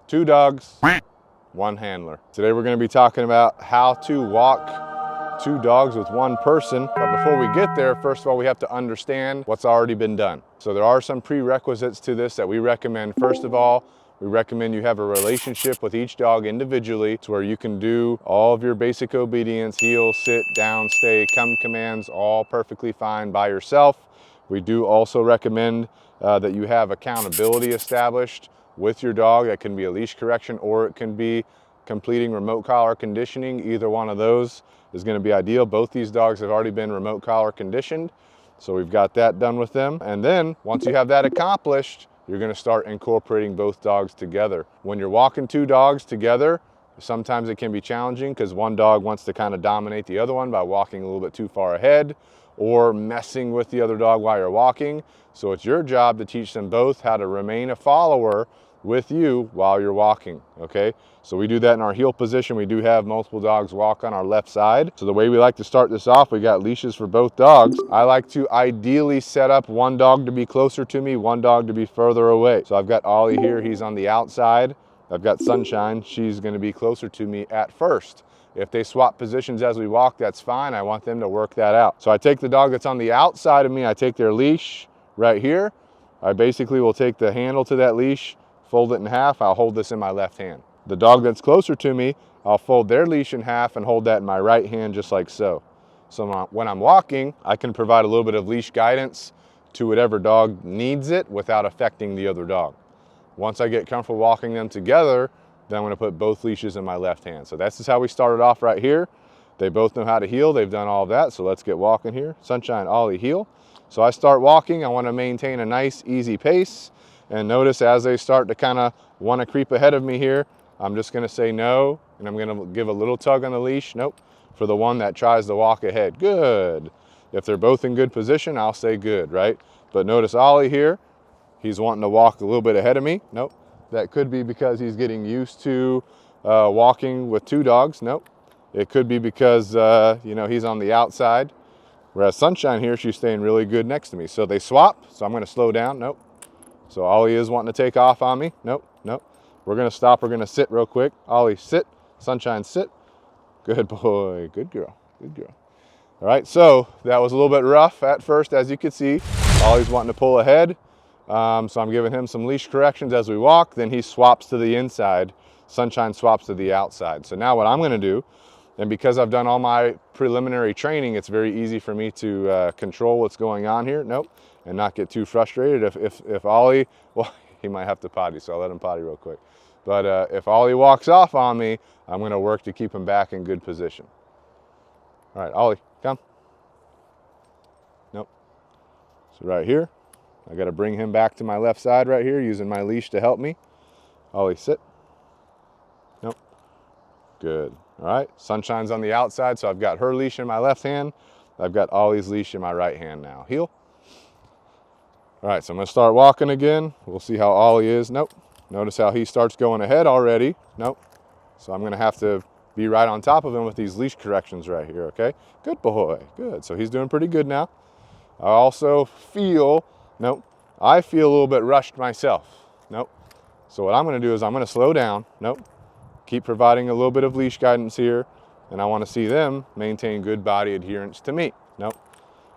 2 dogs, 1 handler. Today we're going to be talking about how to walk 2 dogs with 1 person. But before we get there, first of all, we have to understand what's already been done. So there are some prerequisites to this that we recommend. First of all, we recommend you have a relationship with each dog individually to where you can do all of your basic obedience, heel, sit, down, stay, come commands, all perfectly fine by yourself. We do also recommend that you have accountability established with your dog. That can be a leash correction or it can be completing remote collar conditioning. Either one of those is going to be ideal. Both these dogs have already been remote collar conditioned, so we've got that done with them. And then once you have that accomplished, you're going to start incorporating both dogs together. When you're walking 2 dogs together, sometimes it can be challenging because one dog wants to kind of dominate the other one by walking a little bit too far ahead or messing with the other dog while you're walking. So it's your job to teach them both how to remain a follower with you while you're walking, okay? So we do that in our heel position. We do have multiple dogs walk on our left side. So the way we like to start this off, we got leashes for both dogs. I like to ideally set up one dog to be closer to me, one dog to be further away. So I've got Ollie here, he's on the outside. I've got Sunshine, she's gonna be closer to me at first. If they swap positions as we walk, that's fine. I want them to work that out. So I take the dog that's on the outside of me, I take their leash right here. I basically will take the handle to that leash, fold it in half, I'll hold this in my left hand. The dog that's closer to me, I'll fold their leash in half and hold that in my right hand just like so. So when I'm walking, I can provide a little bit of leash guidance to whatever dog needs it without affecting the other dog. Once I get comfortable walking them together, then I'm gonna put both leashes in my left hand. So that's just how we started off right here. They both know how to heel, they've done all of that, so let's get walking here. Sunshine, Ollie, heel. So I start walking, I wanna maintain a nice, easy pace. And notice as they start to kind of want to creep ahead of me here, I'm just going to say no, and I'm going to give a little tug on the leash. Nope. For the one that tries to walk ahead. Good. If they're both in good position, I'll say good, right? But notice Ollie here, he's wanting to walk a little bit ahead of me. Nope. That could be because he's getting used to walking with 2 dogs. Nope. It could be because, he's on the outside. Whereas Sunshine here, she's staying really good next to me. So they swap, so I'm going to slow down. Nope. So Ollie is wanting to take off on me. Nope, nope. We're gonna stop, we're gonna sit real quick. Ollie, sit. Sunshine, sit. Good boy, good girl, good girl. All right, so that was a little bit rough at first, as you can see. Ollie's wanting to pull ahead. So I'm giving him some leash corrections as we walk. Then he swaps to the inside. Sunshine swaps to the outside. So now what I'm gonna do, and because I've done all my preliminary training, it's very easy for me to control what's going on here. Nope. And not get too frustrated. If Ollie, well, he might have to potty, so I'll let him potty real quick. But if Ollie walks off on me, I'm gonna work to keep him back in good position. All right, Ollie, come. Nope. So right here, I gotta bring him back to my left side right here, using my leash to help me. Ollie, sit. Nope. Good. All right, Sunshine's on the outside, so I've got her leash in my left hand. I've got Ollie's leash in my right hand now. Heel. All right, so I'm gonna start walking again. We'll see how Ollie is. Nope. Notice how he starts going ahead already. Nope. So I'm gonna have to be right on top of him with these leash corrections right here, okay? Good boy, good. So he's doing pretty good now. I also feel, nope, I feel a little bit rushed myself. Nope. So what I'm gonna do is I'm gonna slow down. Nope. Keep providing a little bit of leash guidance here, and I wanna see them maintain good body adherence to me. Nope.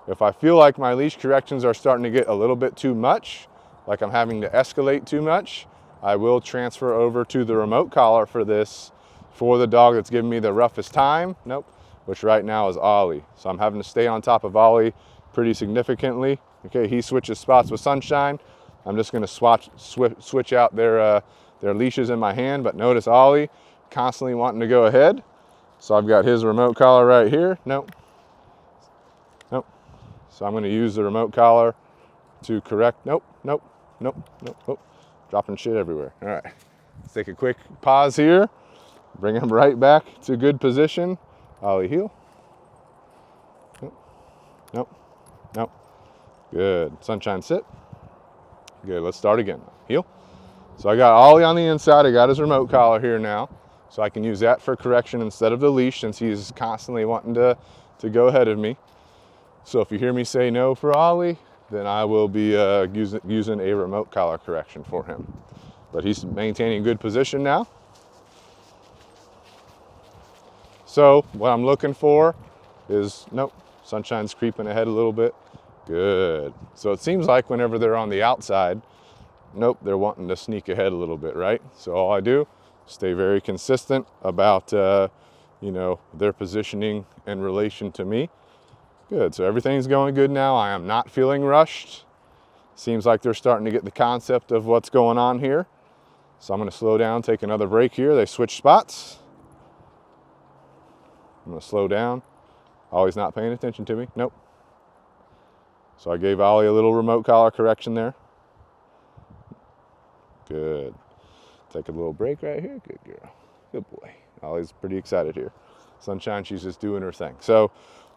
If I feel like my leash corrections are starting to get a little bit too much, like I'm having to escalate too much, I will transfer over to the remote collar for this, for the dog that's giving me the roughest time. Nope, which right now is Ollie. So I'm having to stay on top of Ollie pretty significantly. Okay, he switches spots with Sunshine. I'm just gonna switch out their leashes in my hand, but notice Ollie constantly wanting to go ahead. So I've got his remote collar right here. Nope. Nope. So I'm going to use the remote collar to correct. Nope, nope, nope, nope, nope. Dropping shit everywhere. All right, let's take a quick pause here. Bring him right back to good position. Ollie, heel. Nope, nope, nope. Good. Sunshine, sit. Good, let's start again. Heel. So I got Ollie on the inside. I got his remote collar here now. So I can use that for correction instead of the leash, since he's constantly wanting to go ahead of me. So if you hear me say no for Ollie, then I will be using a remote collar correction for him. but he's maintaining good position now. So what I'm looking for is, nope, Sunshine's creeping ahead a little bit. Good. So it seems like whenever they're on the outside, nope, they're wanting to sneak ahead a little bit, right? So all I do, stay very consistent about, you know, their positioning in relation to me. Good, so everything's going good now. I am not feeling rushed. Seems like they're starting to get the concept of what's going on here. So I'm gonna slow down, take another break here. They switch spots. I'm gonna slow down. Ollie's not paying attention to me, nope. So I gave Ollie a little remote collar correction there. Good. Take a little break right here, good girl, good boy. Ollie's pretty excited here. Sunshine, she's just doing her thing. So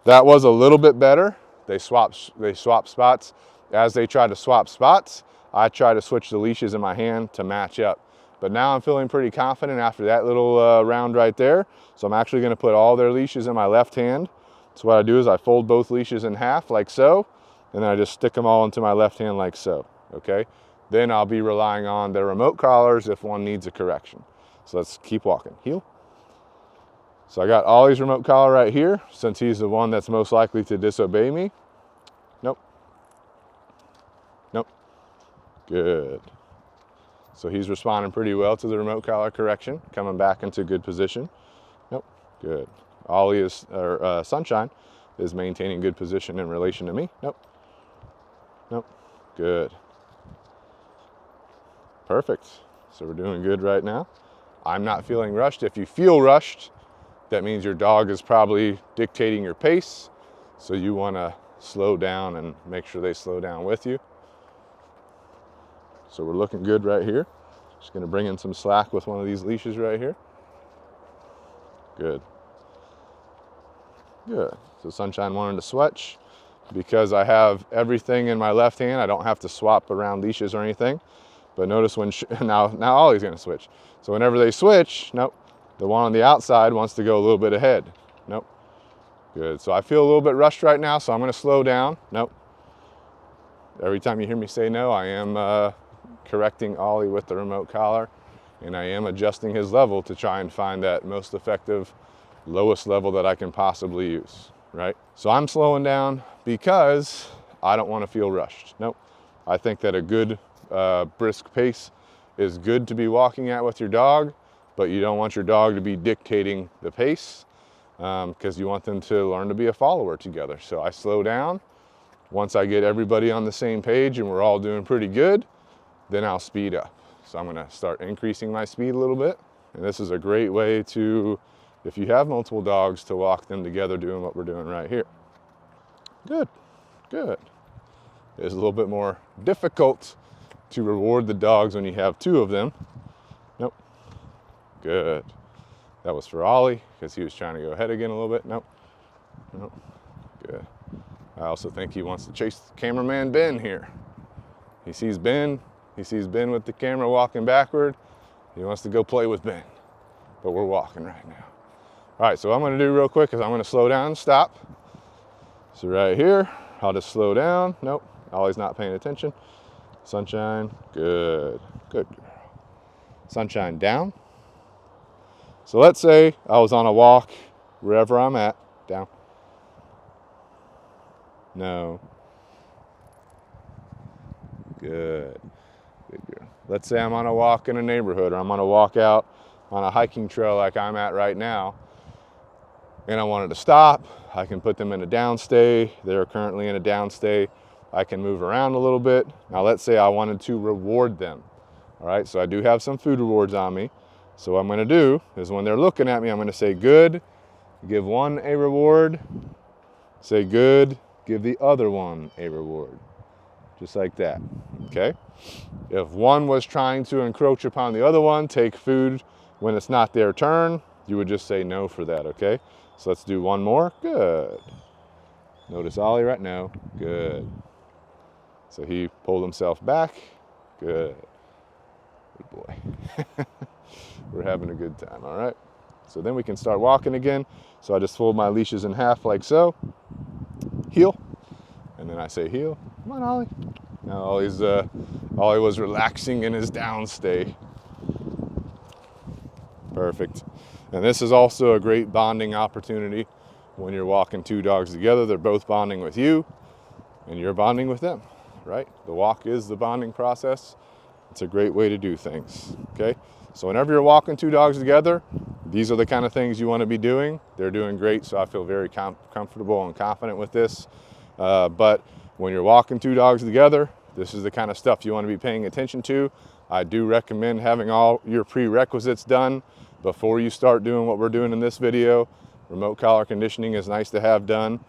that was a little bit better. They swap spots. As they try to swap spots, I try to switch the leashes in my hand to match up. But now I'm feeling pretty confident after that little round right there. So I'm actually gonna put all their leashes in my left hand. So what I do is I fold both leashes in half like so, and then I just stick them all into my left hand like so, okay? Then I'll be relying on their remote collars if one needs a correction. So let's keep walking. Heel. So I got Ollie's remote collar right here, since he's the one that's most likely to disobey me. Nope. Nope. Good. So he's responding pretty well to the remote collar correction, coming back into good position. Nope. Good. Ollie is, or Sunshine is maintaining good position in relation to me. Nope. Nope. Good. Perfect. So we're doing good right now. I'm not feeling rushed. If you feel rushed, that means your dog is probably dictating your pace. So you want to slow down and make sure they slow down with you. So we're looking good right here. Just going to bring in some slack with one of these leashes right here. Good. Good. So Sunshine wanted to switch. Because I have everything in my left hand, I don't have to swap around leashes or anything. But notice when, now Ollie's going to switch. So whenever they switch, nope, the one on the outside wants to go a little bit ahead. Nope. Good. So I feel a little bit rushed right now, so I'm going to slow down. Nope. Every time you hear me say no, I am correcting Ollie with the remote collar, and I am adjusting his level to try and find that most effective, lowest level that I can possibly use, right? So I'm slowing down because I don't want to feel rushed. Nope. I think that a good brisk pace is good to be walking at with your dog, but you don't want your dog to be dictating the pace because you want them to learn to be a follower together. So I slow down. Once I get everybody on the same page and we're all doing pretty good, then I'll speed up. So I'm gonna start increasing my speed a little bit. And this is a great way to, if you have multiple dogs, to walk them together doing what we're doing right here. Good, good. It's a little bit more difficult to reward the dogs when you have two of them. Nope. Good. That was for Ollie because he was trying to go ahead again a little bit. Nope. Nope. Good. I also think he wants to chase cameraman Ben here. He sees Ben with the camera walking backward. He wants to go play with Ben, but we're walking right now. All right, so what I'm gonna do real quick is I'm gonna slow down and stop. So right here, I'll just slow down. Nope, Ollie's not paying attention. Sunshine, good, good girl. Sunshine down. So let's say I was on a walk wherever I'm at, down. No. Good, good girl. Let's say I'm on a walk in a neighborhood, or I'm on a walk out on a hiking trail like I'm at right now, and I wanted to stop. I can put them in a downstay. They're currently in a downstay. I can move around a little bit. Now let's say I wanted to reward them. All right, so I do have some food rewards on me. So what I'm gonna do is when they're looking at me, I'm gonna say good, give one a reward, say good, give the other one a reward. Just like that, okay? If one was trying to encroach upon the other one, take food when it's not their turn, you would just say no for that, okay? So let's do one more, good. Notice Ollie right now, good. So he pulled himself back, good. Good boy. We're having a good time, all right? So then we can start walking again. So I just fold my leashes in half like so, heel, and then I say heel, come on Ollie. Always, always relaxing in his downstay. Perfect. And this is also a great bonding opportunity when you're walking two dogs together. They're both bonding with you and you're bonding with them, right? The walk is the bonding process. It's a great way to do things, okay? So whenever you're walking two dogs together, these are the kind of things you want to be doing. They're doing great, so I feel very comfortable and confident with this. But when you're walking two dogs together, this is the kind of stuff you want to be paying attention to. I do recommend having all your prerequisites done before you start doing what we're doing in this video. Remote collar conditioning is nice to have done.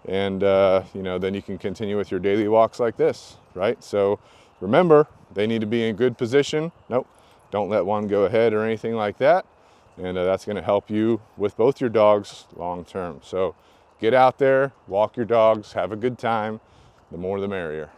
And you know, then you can continue with your daily walks like this, right? So remember, they need to be in good position. Nope, don't let one go ahead or anything like that. And that's going to help you with both your dogs long term. So get out there, walk your dogs, have a good time. The more the merrier.